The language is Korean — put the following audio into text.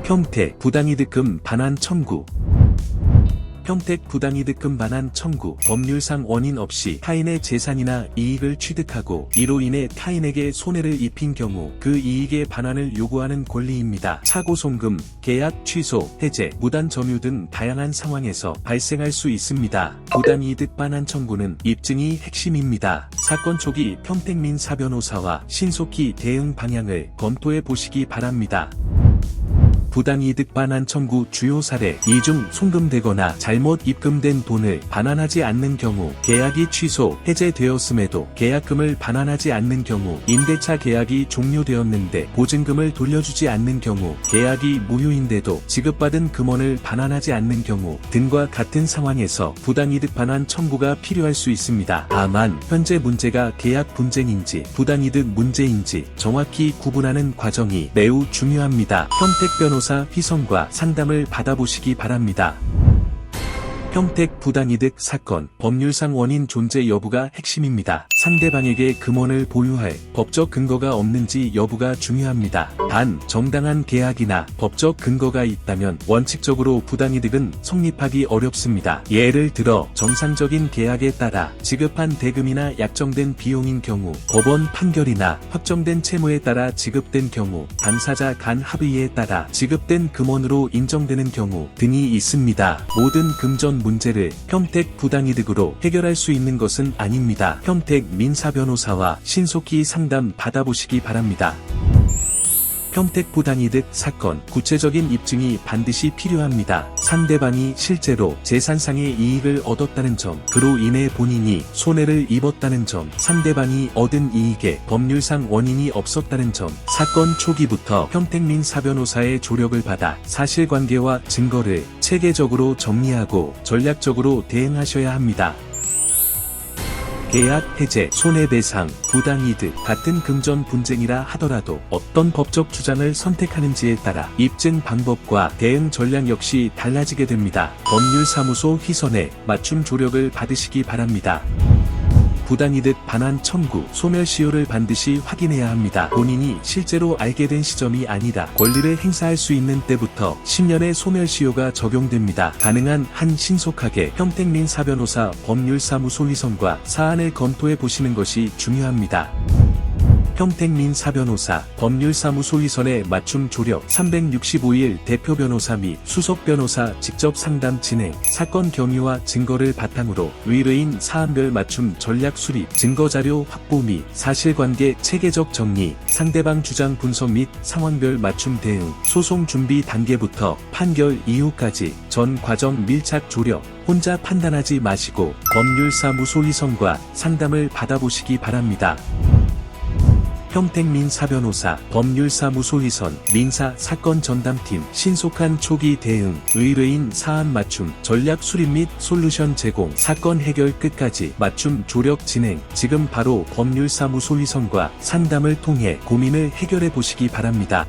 평택 부당이득금 반환 청구. 평택 부당이득금 반환 청구. 법률상 원인 없이 타인의 재산이나 이익을 취득하고 이로 인해 타인에게 손해를 입힌 경우 그 이익의 반환을 요구하는 권리입니다. 차고 송금, 계약 취소, 해제, 무단 점유 등 다양한 상황에서 발생할 수 있습니다. 부당이득 반환 청구는 입증이 핵심입니다. 사건 초기 평택민 사변호사와 신속히 대응 방향을 검토해 보시기 바랍니다. 부당이득 반환 청구 주요 사례. 이중 송금되거나 잘못 입금된 돈을 반환하지 않는 경우, 계약이 취소, 해제되었음에도 계약금을 반환하지 않는 경우, 임대차 계약이 종료되었는데 보증금을 돌려주지 않는 경우, 계약이 무효인데도 지급받은 금원을 반환하지 않는 경우 등과 같은 상황에서 부당이득 반환 청구가 필요할 수 있습니다. 다만 현재 문제가 계약 분쟁인지 부당이득 문제인지 정확히 구분하는 과정이 매우 중요합니다. 평택 변호사 휘성과 상담을 받아보시기 바랍니다. 평택 부당이득 사건. 법률상 원인 존재 여부가 핵심입니다. 상대방에게 금원을 보유할 법적 근거가 없는지 여부가 중요합니다. 단, 정당한 계약이나 법적 근거가 있다면 원칙적으로 부당이득은 성립하기 어렵습니다. 예를 들어 정상적인 계약에 따라 지급한 대금이나 약정된 비용인 경우, 법원 판결이나 확정된 채무에 따라 지급된 경우, 당사자 간 합의에 따라 지급된 금원으로 인정되는 경우 등이 있습니다. 모든 금전 문제를 평택 부당이득으로 해결할 수 있는 것은 아닙니다. 평택 민사변호사와 신속히 상담 받아보시기 바랍니다. 평택 부당이득 사건. 구체적인 입증이 반드시 필요합니다. 상대방이 실제로 재산상의 이익을 얻었다는 점, 그로 인해 본인이 손해를 입었다는 점, 상대방이 얻은 이익에 법률상 원인이 없었다는 점, 사건 초기부터 평택민 사변호사의 조력을 받아 사실관계와 증거를 체계적으로 정리하고 전략적으로 대응하셔야 합니다. 계약 해제, 손해배상, 부당이득 같은 금전 분쟁이라 하더라도 어떤 법적 주장을 선택하는지에 따라 입증 방법과 대응 전략 역시 달라지게 됩니다. 법률사무소 휘선의 맞춤 조력을 받으시기 바랍니다. 부당이득 반환 청구, 소멸시효를 반드시 확인해야 합니다. 본인이 실제로 알게 된 시점이 아니라 권리를 행사할 수 있는 때부터 10년의 소멸시효가 적용됩니다. 가능한 한 신속하게 평택민 사변호사 법률사무소 휘선과 사안을 검토해 보시는 것이 중요합니다. 평택민 사변호사 법률사무소 휘선의 맞춤 조력. 365일 대표 변호사 및 수석 변호사 직접 상담 진행. 사건 경위와 증거를 바탕으로 의뢰인 사안별 맞춤 전략 수립, 증거자료 확보 및 사실관계 체계적 정리, 상대방 주장 분석 및 상황별 맞춤 대응, 소송 준비 단계부터 판결 이후까지 전 과정 밀착 조력. 혼자 판단하지 마시고 법률사무소 휘선과 상담을 받아보시기 바랍니다. 평택민 사변호사 법률사무소 휘선 민사 사건 전담팀. 신속한 초기 대응, 의뢰인 사안 맞춤, 전략 수립 및 솔루션 제공, 사건 해결 끝까지 맞춤 조력 진행. 지금 바로 법률사무소 휘선과 상담을 통해 고민을 해결해 보시기 바랍니다.